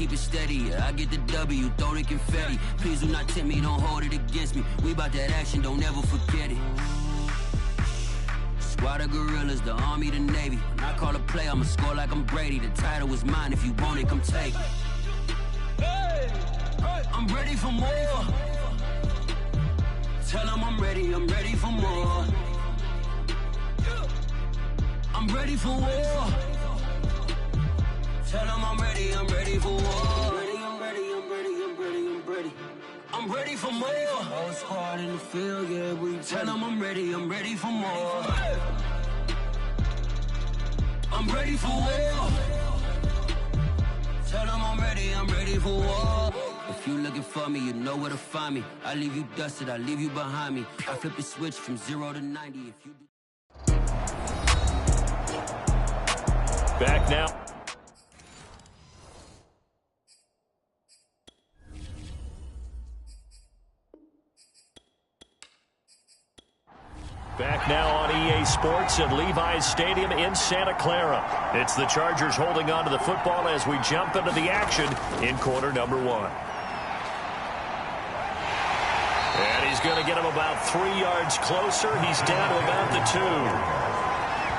keep it steady. Yeah, I get the W, throw the confetti. Please do not tempt me, don't hold it against me. We about that action, don't ever forget it. Squad of gorillas, the army, the navy. When I call a play, I'ma score like I'm Brady. The title is mine, if you want it, come take it. I'm ready for more. Tell them I'm ready for more. I'm ready for war. Tell them I'm ready for war. I'm ready for more. Whole squad in the field, yeah, we tell them I'm ready for more. I'm ready for war. Tell them I'm ready for war. If you looking for me, you know where to find me. I leave you dusted, I leave you behind me. I flip the switch from 0 to 90. If you back now. Back now on EA Sports at Levi's Stadium in Santa Clara. It's the Chargers holding on to the football as we jump into the action in quarter number 1. And he's going to get him about 3 yards closer. He's down to about the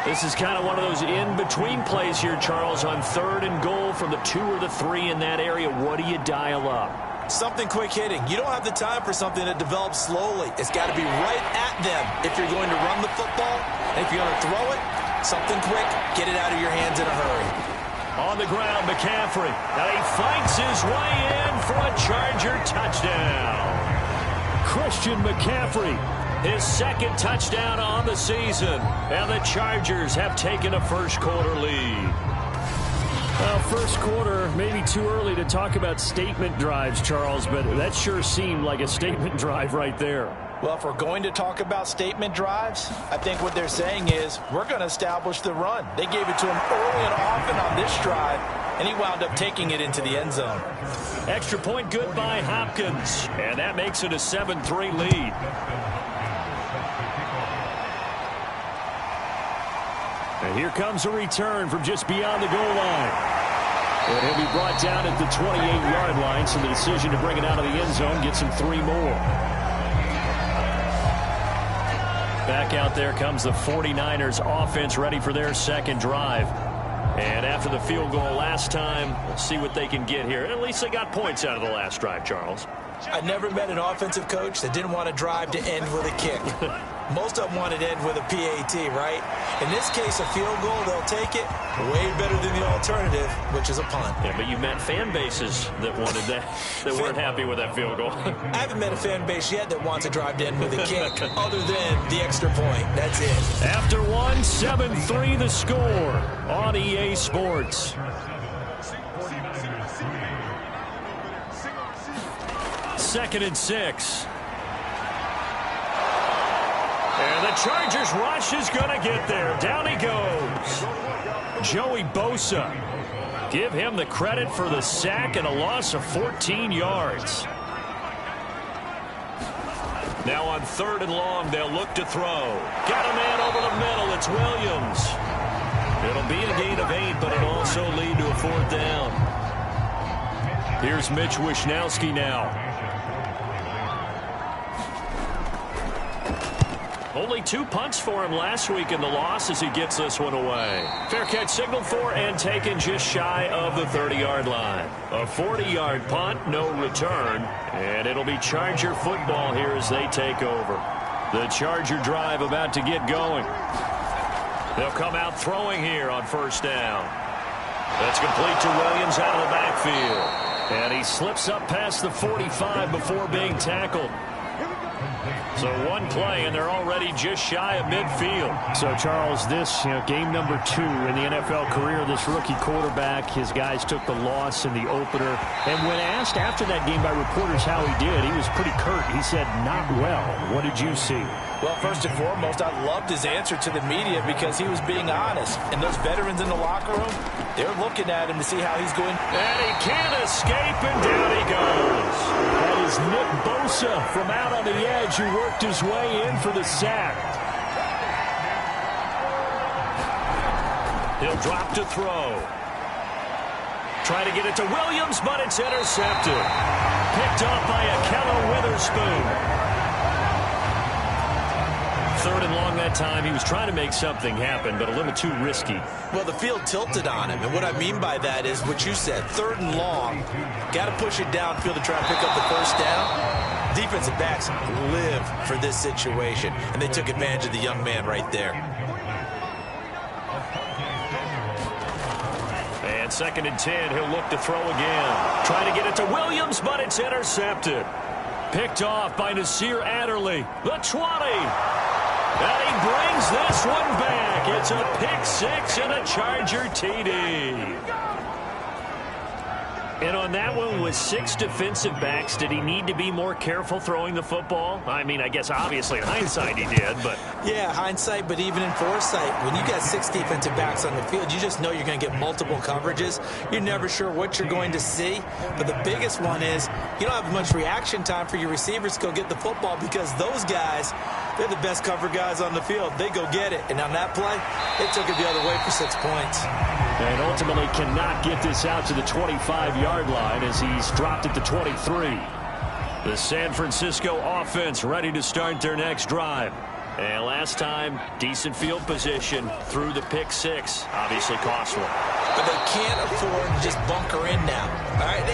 2. This is kind of one of those in-between plays here, Charles, on 3rd and goal from the 2 or the 3 in that area. What do you dial up? Something quick hitting. You don't have the time for something that develops slowly. It's got to be right at them if you're going to run the football. And if you're going to throw it, something quick, get it out of your hands in a hurry. On the ground, McCaffrey. Now he fights his way in for a Charger touchdown. Christian McCaffrey, his 2nd touchdown on the season. And the Chargers have taken a first-quarter lead. Well, first quarter, maybe too early to talk about statement drives, Charles, but that sure seemed like a statement drive right there. Well, if we're going to talk about statement drives, I think what they're saying is we're going to establish the run. They gave it to him early and often on this drive, and he wound up taking it into the end zone. Extra point good by Hopkins, and that makes it a 7-3 lead. And here comes a return from just beyond the goal line. And he'll be brought down at the 28-yard line, so the decision to bring it out of the end zone gets him 3 more. Back out there comes the 49ers offense ready for their 2nd drive. And after the field goal last time, we'll see what they can get here. At least they got points out of the last drive, Charles. I never met an offensive coach that didn't want to drive to end with a kick. Most of them wanted to end with a PAT, right? In this case, a field goal, they'll take it. Way better than the alternative, which is a punt. Yeah, but you met fan bases that wanted that, that weren't happy with that field goal. I haven't met a fan base yet that wants to drive to end with a kick, other than the extra point. That's it. After 1, 7-3 the score on EA Sports. 2nd and 6. And the Chargers rush is going to get there. Down he goes. Joey Bosa. Give him the credit for the sack and a loss of 14 yards. Now on 3rd and long, they'll look to throw. Got a man over the middle. It's Williams. It'll be a gain of 8, but it'll also lead to a 4th down. Here's Mitch Wishnowski now. Only 2 punts for him last week in the loss as he gets this one away. Fair catch signaled for and taken just shy of the 30-yard line. A 40-yard punt, no return, and it'll be Charger football here as they take over. The Charger drive about to get going. They'll come out throwing here on 1st down. That's complete to Williams out of the backfield. And he slips up past the 45 before being tackled. So 1 play, and they're already just shy of midfield. So, Charles, this, game number 2 in the NFL career, this rookie quarterback, his guys took the loss in the opener. And when asked after that game by reporters how he did, he was pretty curt. He said, not well. What did you see? Well, first and foremost, I loved his answer to the media because he was being honest. And those veterans in the locker room, they're looking at him to see how he's going. And he can't escape, and down he goes. That is Nick Bosa from out on the edge who worked his way in for the sack. He'll drop to throw. Trying to get it to Williams, but it's intercepted. Picked off by Akello Witherspoon. 3rd and long that time. He was trying to make something happen, but a little too risky. Well, the field tilted on him, and what I mean by that is what you said. 3rd and long, got to push it downfield to try and pick up the first down. Defensive backs live for this situation, and they took advantage of the young man right there. And 2nd and 10, he'll look to throw again. Trying to get it to Williams, but it's intercepted. Picked off by Nasir Adderley. The 20. And he brings this one back. It's a pick 6 and a Charger TD. And on that one, with 6 defensive backs, did he need to be more careful throwing the football? I mean, I guess obviously in hindsight he did, but... Yeah, hindsight, but even in foresight, when you got 6 defensive backs on the field, you just know you're going to get multiple coverages. You're never sure what you're going to see. But the biggest one is you don't have much reaction time for your receivers to go get the football because those guys, they're the best cover guys on the field. They go get it. And on that play, they took it the other way for 6 points. And ultimately cannot get this out to the 25-yard line as he's dropped it to 23. The San Francisco offense ready to start their next drive. And last time, decent field position through the pick 6. Obviously costly. But they can't afford to just bunker in now. All right,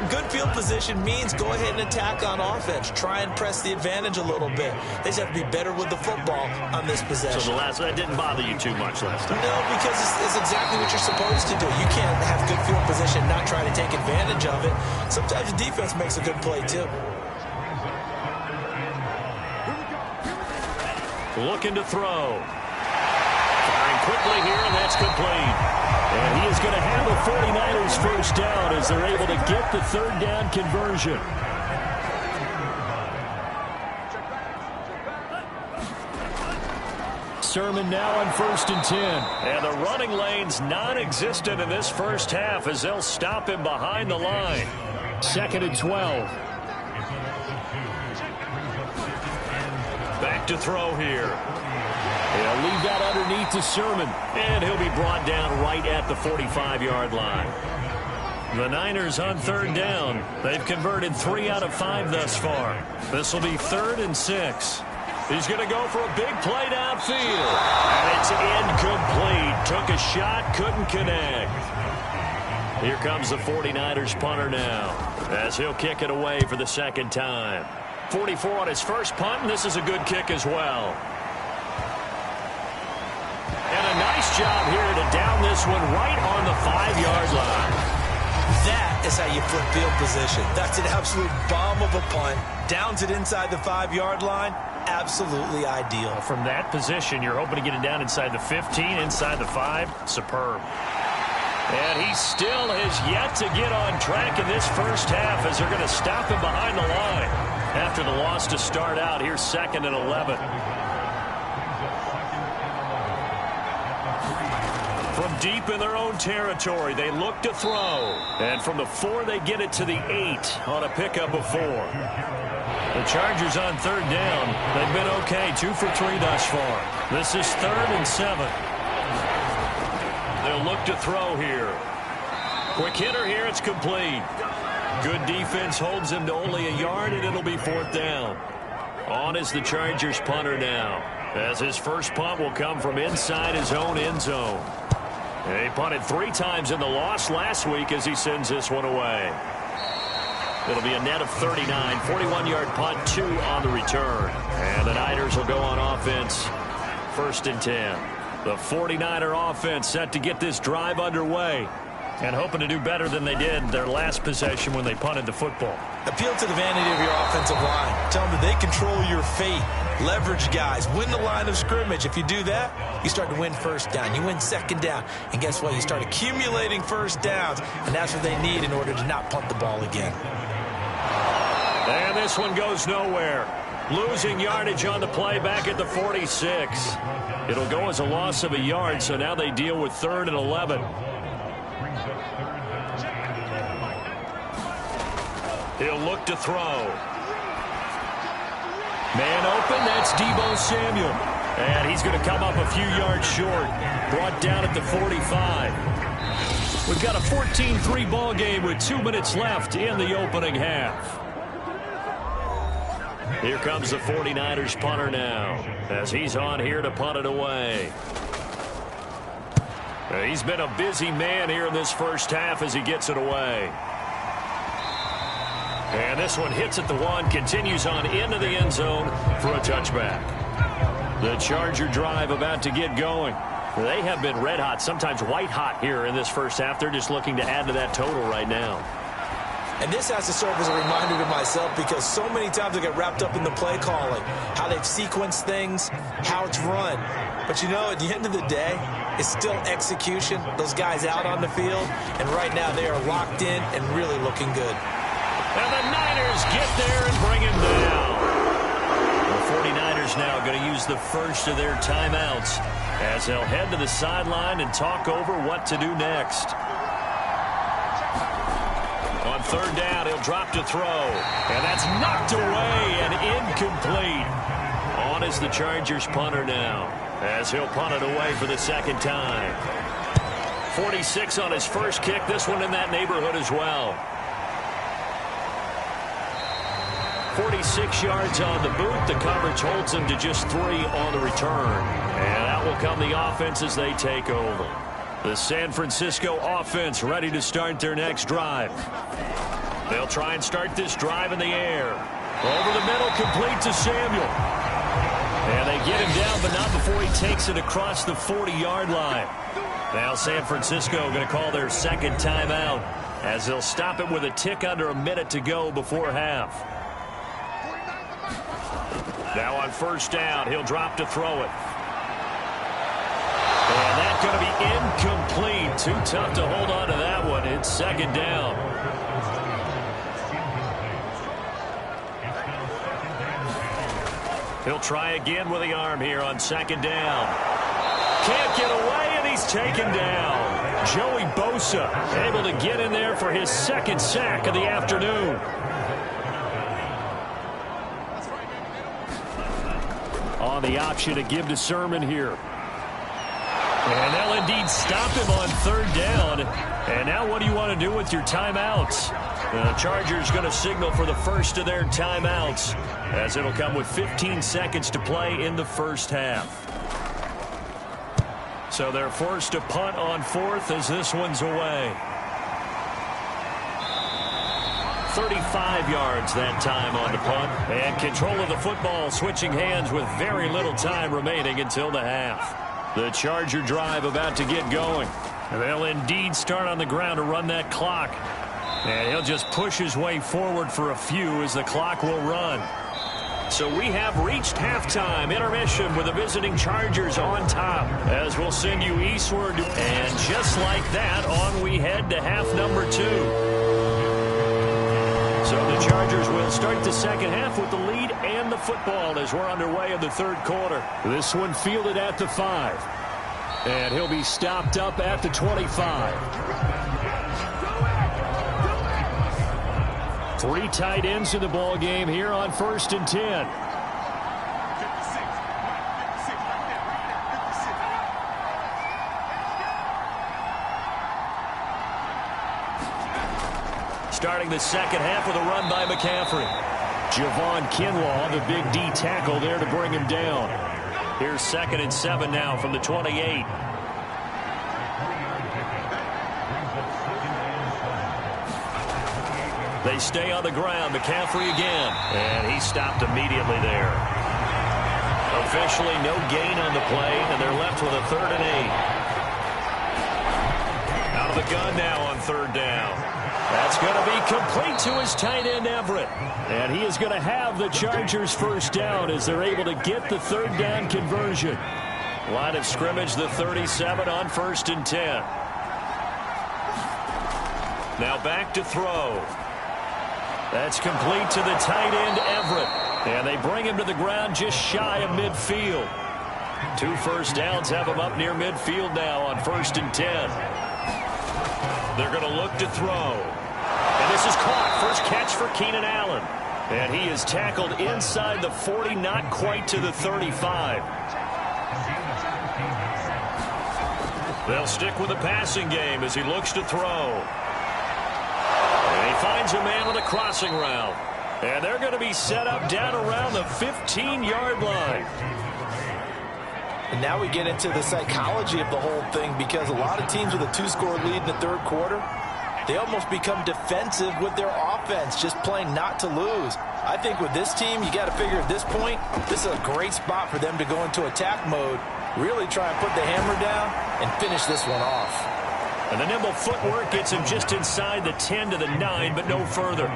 good field position means go ahead and attack on offense. Try and press the advantage a little bit. They just have to be better with the football on this possession. So that didn't bother you too much last time? No, because it's exactly what you're supposed to do. You can't have good field position and not try to take advantage of it. Sometimes the defense makes a good play, too. Looking to throw. Firing quickly here, and that's complete. And he is going to have the 49ers first down as they're able to get the 3rd down conversion. Sermon now on 1st and 10. And the running lane's non-existent in this first half as they'll stop him behind the line. 2nd and 12. Back to throw here. He'll leave that underneath to Sermon. And he'll be brought down right at the 45-yard line. The Niners on 3rd down. They've converted 3 out of 5 thus far. This will be 3rd and 6. He's going to go for a big play downfield. And it's incomplete. Took a shot, couldn't connect. Here comes the 49ers punter now as he'll kick it away for the 2nd time. 44 on his first punt, and this is a good kick as well. And a nice job here to down this one right on the 5-yard line. That is how you flip field position. That's an absolute bomb of a punt. Downs it inside the 5-yard line. Absolutely ideal. From that position, you're hoping to get it down inside the 15, inside the 5. Superb. And he still has yet to get on track in this first half as they're going to stop him behind the line. After the loss to start out, here's 2nd and 11. From deep in their own territory, they look to throw. And from the 4, they get it to the 8 on a pickup of 4. The Chargers on 3rd down. They've been okay, 2 for 3 thus far. This is 3rd and 7. They'll look to throw here. Quick hitter here, it's complete. Good defense holds him to only a yard, and it'll be 4th down. On is the Chargers punter now, as his first punt will come from inside his own end zone. And he punted 3 times in the loss last week as he sends this one away. It'll be a net of 39, 41-yard punt, 2 on the return. And the Niners will go on offense, 1st and 10. The 49er offense set to get this drive underway and hoping to do better than they did their last possession when they punted the football. Appeal to the vanity of your offensive line. Tell them that they control your fate. Leverage guys. Win the line of scrimmage. If you do that, you start to win 1st down. You win 2nd down. And guess what? You start accumulating 1st downs. And that's what they need in order to not punt the ball again. And this one goes nowhere. Losing yardage on the play back at the 46. It'll go as a loss of a yard, so now they deal with 3rd and 11. He'll look to throw. Man open, that's Deebo Samuel. And he's going to come up a few yards short. Brought down at the 45. We've got a 14-3 ball game with 2 minutes left in the opening half. Here comes the 49ers punter now as he's on here to punt it away. He's been a busy man here in this first half as he gets it away. And this one hits at the 1, continues on into the end zone for a touchback. The Charger drive about to get going. They have been red hot, sometimes white hot here in this first half. They're just looking to add to that total right now. And this has to serve as a reminder to myself because so many times I get wrapped up in the play calling, how they've sequenced things, how it's run. But, you know, at the end of the day, it's still execution. Those guys out on the field, and right now they are locked in and really looking good. And the Niners get there and bring him down. The 49ers now going to use the first of their timeouts as they'll head to the sideline and talk over what to do next. On third down, he'll drop to throw. And that's knocked away and incomplete. On is the Chargers punter now as he'll punt it away for the second time. 46 on his first kick. This one in that neighborhood as well. 46 yards on the boot. The coverage holds him to just 3 on the return. And out will come the offense as they take over. The San Francisco offense ready to start their next drive. They'll try and start this drive in the air. Over the middle, complete to Samuel. And they get him down, but not before he takes it across the 40-yard line. Now San Francisco going to call their second timeout as they'll stop it with a tick under a minute to go before half. Now on first down, he'll drop to throw it. And that's going to be incomplete. Too tough to hold on to that one. It's second down. He'll try again with the arm here on second down. Can't get away, and he's taken down. Joey Bosa able to get in there for his second sack of the afternoon. On the option to give to Sermon here. And they'll indeed stop him on third down. And now what do you want to do with your timeouts? The Chargers going to signal for the first of their timeouts as it'll come with 15 seconds to play in the first half. So they're forced to punt on fourth as this one's away. 35 yards that time on the punt. And control of the football switching hands with very little time remaining until the half. The Charger drive about to get going. They'll indeed start on the ground to run that clock. And he'll just push his way forward for a few as the clock will run. So we have reached halftime intermission with the visiting Chargers on top as we'll send you eastward. And just like that, on we head to half number 2. So the Chargers will start the second half with the lead and the football as we're underway in the third quarter. This one fielded at the 5. And he'll be stopped up at the 25. 3 tight ends in the ball game here on 1st and 10. Starting the second half with a run by McCaffrey. Javon Kinlaw, the big D tackle there to bring him down. Here's 2nd and 7 now from the 28. They stay on the ground. McCaffrey again. And he stopped immediately there. Officially no gain on the play, and they're left with a 3rd and 8. Out of the gun now on 3rd down. That's going to be complete to his tight end, Everett. And he is going to have the Chargers first down as they're able to get the 3rd down conversion. Line of scrimmage, the 37 on 1st and 10. Now back to throw. That's complete to the tight end, Everett. And they bring him to the ground just shy of midfield. 2 first downs have him up near midfield now on 1st and 10. They're going to look to throw. And this is caught. First catch for Keenan Allen. And he is tackled inside the 40, not quite to the 35. They'll stick with the passing game as he looks to throw. And he finds a man on the crossing route. And they're going to be set up down around the 15-yard line. And now we get into the psychology of the whole thing, because a lot of teams with a 2-score lead in the third quarter, they almost become defensive with their offense, just playing not to lose. I think with this team, you got to figure at this point, this is a great spot for them to go into attack mode, really try and put the hammer down and finish this one off. And the nimble footwork gets him just inside the 10 to the 9, but no further.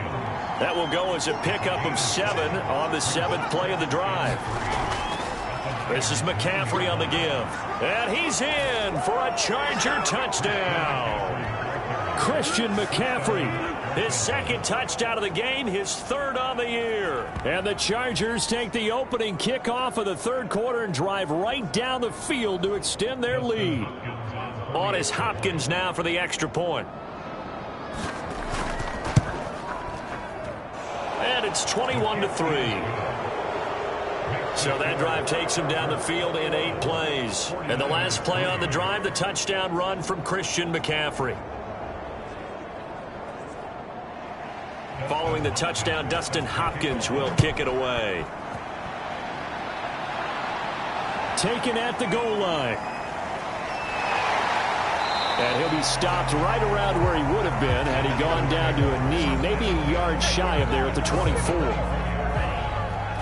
That will go as a pickup of 7 on the 7th play of the drive. This is McCaffrey on the give. And he's in for a Charger touchdown. Christian McCaffrey. His second touchdown of the game, his third on the year. And the Chargers take the opening kickoff of the third quarter and drive right down the field to extend their lead. On is Hopkins now for the extra point. And it's 21-3. So that drive takes him down the field in 8 plays. And the last play on the drive, the touchdown run from Christian McCaffrey. Following the touchdown, Dustin Hopkins will kick it away. Taken at the goal line. And he'll be stopped right around where he would have been had he gone down to a knee, maybe a yard shy of there at the 24.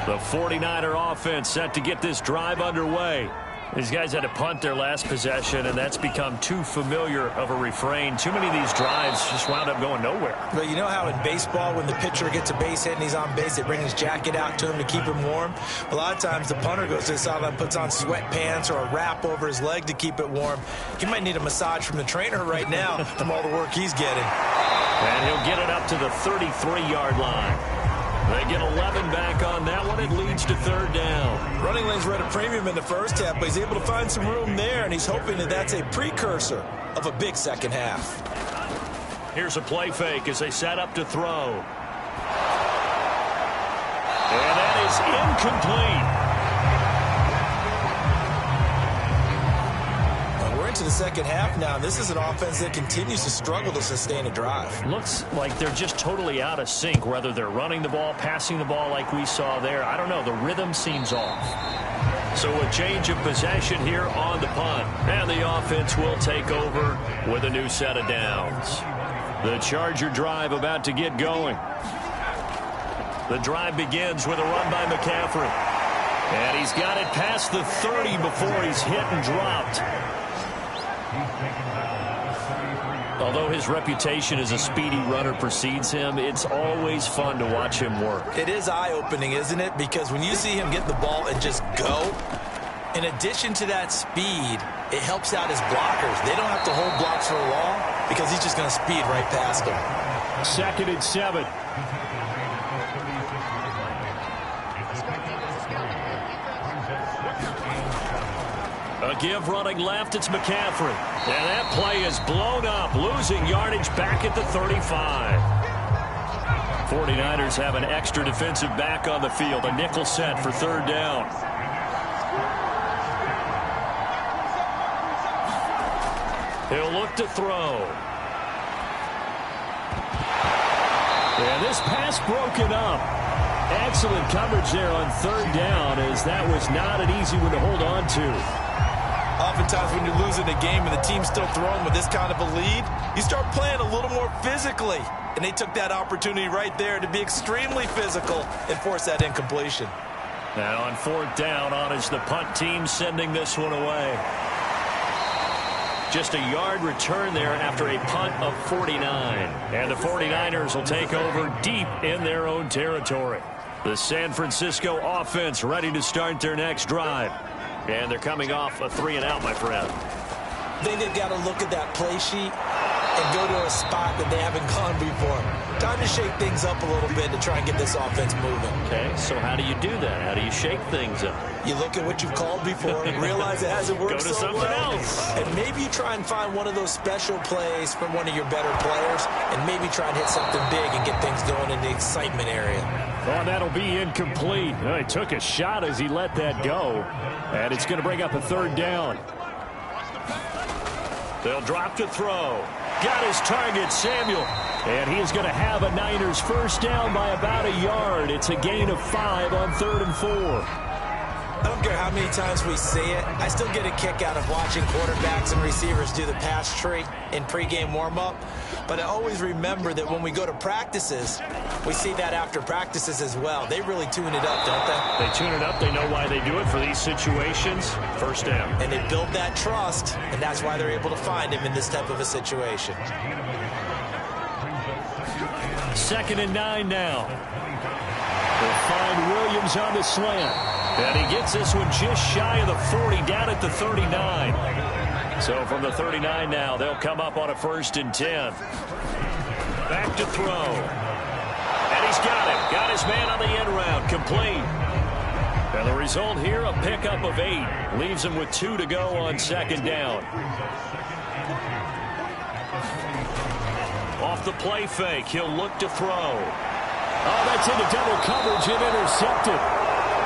The 49er offense set to get this drive underway. These guys had to punt their last possession, and that's become too familiar of a refrain. Too many of these drives just wound up going nowhere. But you know how in baseball, when the pitcher gets a base hit and he's on base, they bring his jacket out to him to keep him warm? A lot of times the punter goes to the sideline, puts on sweatpants or a wrap over his leg to keep it warm. He might need a massage from the trainer right now from all the work he's getting. And he'll get it up to the 33-yard line. They get 11 back on that one. It leads to third down. Running lanes were at a premium in the first half, but he's able to find some room there, and he's hoping that that's a precursor of a big second half. Here's a play fake as they set up to throw. And that is incomplete. Into the second half now, and this is an offense that continues to struggle to sustain a drive. Looks like they're just totally out of sync, whether they're running the ball, passing the ball like we saw there. I don't know. The rhythm seems off. So a change of possession here on the punt. And the offense will take over with a new set of downs. The Charger drive about to get going. The drive begins with a run by McCaffrey. And he's got it past the 30 before he's hit and dropped. Although his reputation as a speedy runner precedes him, it's always fun to watch him work. It is eye-opening, isn't it? Because when you see him get the ball and just go, in addition to that speed, it helps out his blockers. They don't have to hold blocks for long because he's just going to speed right past them. 2nd and 7. A give running left, it's McCaffrey. And that play is blown up, losing yardage back at the 35. 49ers have an extra defensive back on the field, a nickel set for third down. He'll look to throw. And this pass broken up. Excellent coverage there on third down, as that was not an easy one to hold on to. Oftentimes when you're losing a game and the team's still throwing with this kind of a lead, you start playing a little more physically. And they took that opportunity right there to be extremely physical and force that incompletion. Now on fourth down, on is the punt team sending this one away. Just a yard return there after a punt of 49. And the 49ers will take over deep in their own territory. The San Francisco offense ready to start their next drive. And they're coming off a 3-and-out, my friend. I think they've got to look at that play sheet and go to a spot that they haven't gone before. Time to shake things up a little bit to try and get this offense moving. Okay, so how do you do that? How do you shake things up? You look at what you've called before and realize it hasn't worked Go to so something well. else. And maybe you try and find one of those special plays from one of your better players and maybe try and hit something big and get things going in the excitement area. Oh, that'll be incomplete. Oh, he took a shot as he let that go. And it's going to bring up a third down. They'll drop to throw. Got his target, Samuel. And he's going to have a Niners first down by about a yard. It's a gain of 5 on 3rd and 4. I don't care how many times we see it. I still get a kick out of watching quarterbacks and receivers do the pass tree in pregame warm-up. But I always remember that when we go to practices, we see that after practices as well. They really tune it up, don't they? They tune it up. They know why they do it for these situations. First down. And they build that trust, and that's why they're able to find him in this type of a situation. 2nd and 9 now. They'll find Williams on the slant. And he gets this one just shy of the 40, down at the 39. So from the 39 now, they'll come up on a 1st and 10. Back to throw. And he's got it. Got his man on the end round. Complete. And the result here, a pickup of 8. Leaves him with 2 to go on 2nd down. Off the play fake, he'll look to throw. Oh, that's into double coverage and intercepted.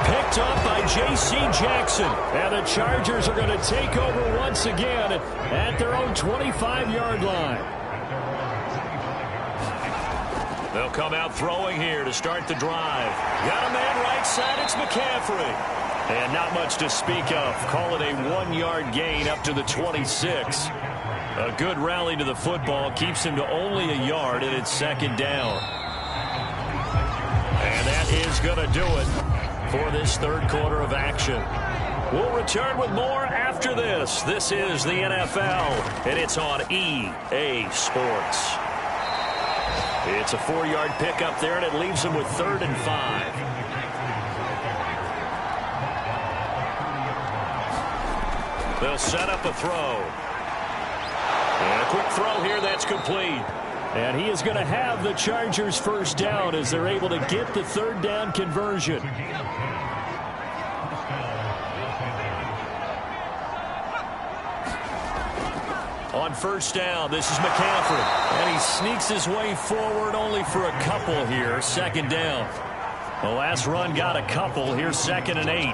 Picked up by J.C. Jackson. And the Chargers are going to take over once again at their own 25-yard line. They'll come out throwing here to start the drive. Got a man right side. It's McCaffrey. And not much to speak of. Call it a 1-yard gain up to the 26. A good rally to the football. Keeps him to only a yard, and it's 2nd down. And that is going to do it for this 3rd quarter of action. We'll return with more after this. This is the NFL, and it's on EA Sports. It's a 4-yard pickup there, and it leaves them with 3rd and 5. They'll set up a throw. And a quick throw here, that's complete. And he is going to have the Chargers first down as they're able to get the 3rd down conversion. On 1st down, this is McCaffrey. And he sneaks his way forward only for a couple here. 2nd down. The last run got a couple. Here's 2nd and 8.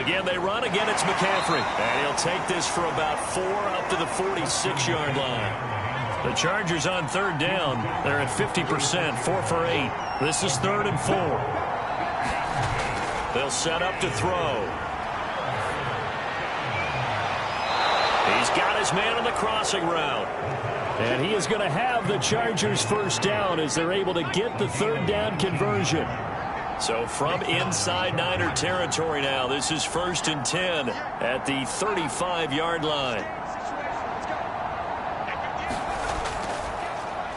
Again, they run. Again, it's McCaffrey. And he'll take this for about 4 up to the 46-yard line. The Chargers on 3rd down. They're at 50%, 4 for 8. This is 3rd and 4. They'll set up to throw. He's got his man on the crossing route. And he is going to have the Chargers first down as they're able to get the 3rd down conversion. So from inside Niner territory now, this is 1st and 10 at the 35-yard line.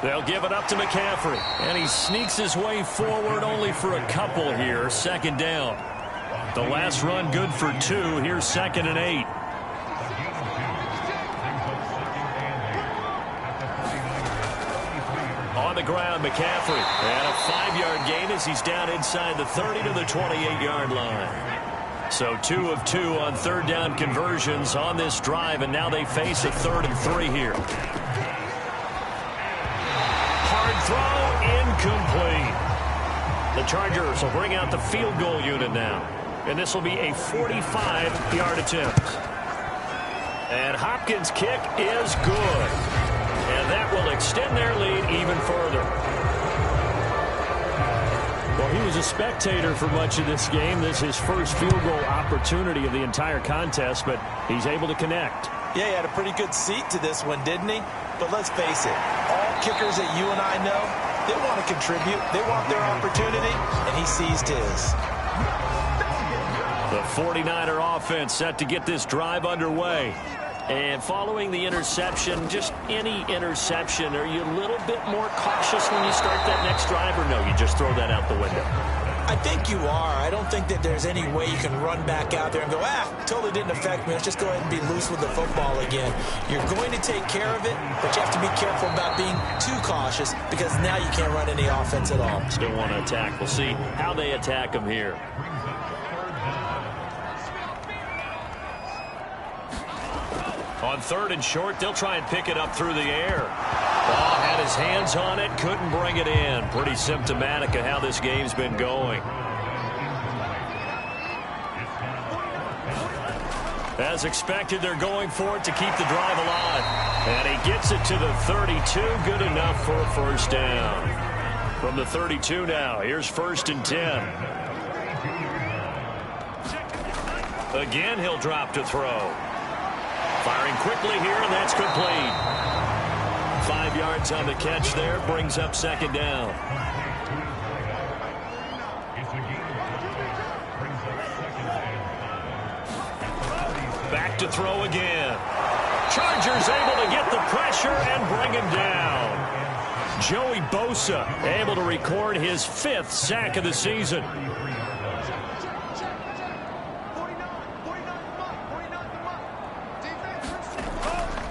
They'll give it up to McCaffrey. And he sneaks his way forward only for a couple here. 2nd down. The last run good for 2. Here's 2nd and 8. On the ground, McCaffrey. And a 5-yard gain as he's down inside the 30 to the 28-yard line. So 2 of 2 on 3rd down conversions on this drive, and now they face a 3rd and 3 here. Hard throw, incomplete. The Chargers will bring out the field goal unit now. And this will be a 45-yard attempt. And Hopkins' kick is good. And that will extend their lead even further. Well, he was a spectator for much of this game. This is his first field goal opportunity of the entire contest, but he's able to connect. Yeah, he had a pretty good seat to this one, didn't he? But let's face it, all kickers that you and I know, they want to contribute. They want their opportunity, and he seized his. The 49er offense set to get this drive underway. And following the interception, just any interception, are you a little bit more cautious when you start that next drive, or no, you just throw that out the window? I think you are. I don't think that there's any way you can run back out there and go, totally didn't affect me. Let's just go ahead and be loose with the football again. You're going to take care of it, but you have to be careful about being too cautious because now you can't run any offense at all. Still want to attack. We'll see how they attack him here. On 3rd and short, they'll try and pick it up through the air. Ball had his hands on it, couldn't bring it in. Pretty symptomatic of how this game's been going. As expected, they're going for it to keep the drive alive. And he gets it to the 32. Good enough for a first down. From the 32 now, here's 1st and 10. Again, he'll drop to throw. Firing quickly here, and that's complete. 5 yards on the catch there, brings up 2nd down. Back to throw again. Chargers able to get the pressure and bring him down. Joey Bosa able to record his 5th sack of the season.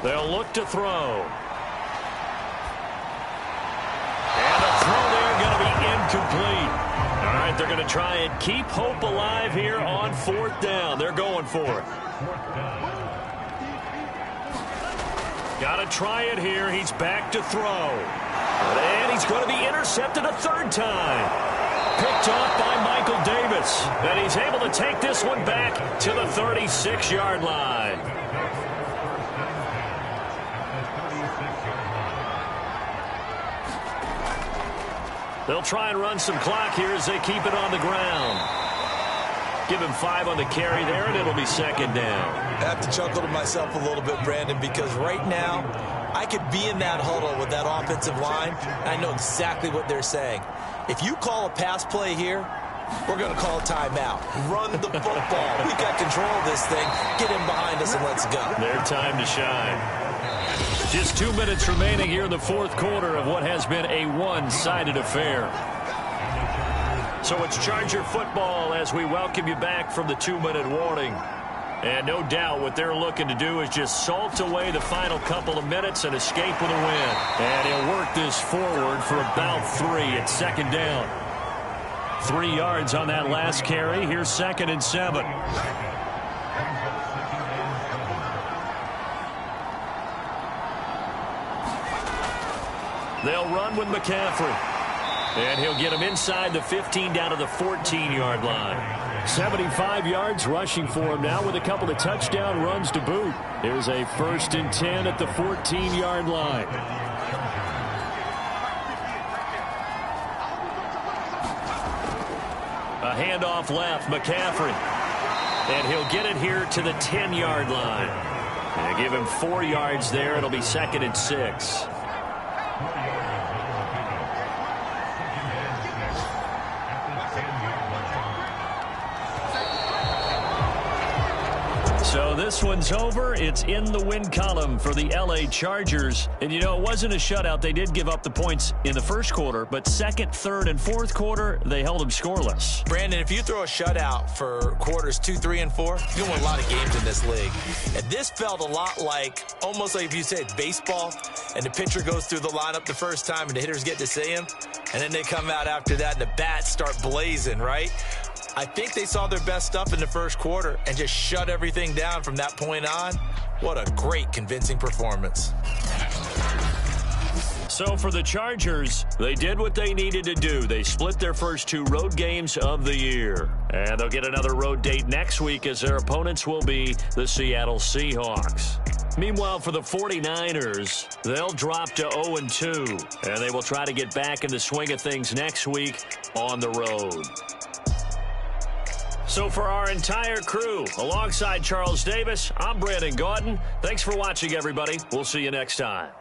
They'll look to throw. And the throw there going to be incomplete. All right, they're going to try and keep hope alive here on 4th down. They're going for it. Got to try it here. He's back to throw. And he's going to be intercepted a 3rd time. Picked off by Michael Davis. And he's able to take this one back to the 36-yard line. They'll try and run some clock here as they keep it on the ground. Give him 5 on the carry there, and it'll be 2nd down. I have to chuckle to myself a little bit, Brandon, because right now I could be in that huddle with that offensive line, and I know exactly what they're saying. If you call a pass play here, we're going to call a timeout. Run the football. We've got control of this thing. Get him behind us and let's go. Their time to shine. Just 2 minutes remaining here in the 4th quarter of what has been a one-sided affair. So it's Charger football as we welcome you back from the 2-minute warning. And no doubt what they're looking to do is just salt away the final couple of minutes and escape with a win. And he'll work this forward for about 3 at 2nd down. 3 yards on that last carry. Here's 2nd and 7. They'll run with McCaffrey. And he'll get him inside the 15 down to the 14-yard line. 75 yards rushing for him now with a couple of touchdown runs to boot. Here's a 1st and 10 at the 14-yard line. A handoff left, McCaffrey. And he'll get it here to the 10-yard line. And give him 4 yards there. It'll be 2nd and 6. So this one's over. It's in the win column for the L.A. Chargers. And, you know, it wasn't a shutout. They did give up the points in the 1st quarter, but 2nd, 3rd, and 4th quarter, they held them scoreless. Brandon, if you throw a shutout for quarters 2, 3, and 4, you win a lot of games in this league. And this felt a lot like, almost like if you said baseball, and the pitcher goes through the lineup the first time, and the hitters get to see him, and then they come out after that, and the bats start blazing, right? I think they saw their best stuff in the 1st quarter and just shut everything down from that point on. What a great, convincing performance. So for the Chargers, they did what they needed to do. They split their first 2 road games of the year. And they'll get another road date next week as their opponents will be the Seattle Seahawks. Meanwhile, for the 49ers, they'll drop to 0-2. And they will try to get back in the swing of things next week on the road. So for our entire crew, alongside Charles Davis, I'm Brandon Gaudin. Thanks for watching, everybody. We'll see you next time.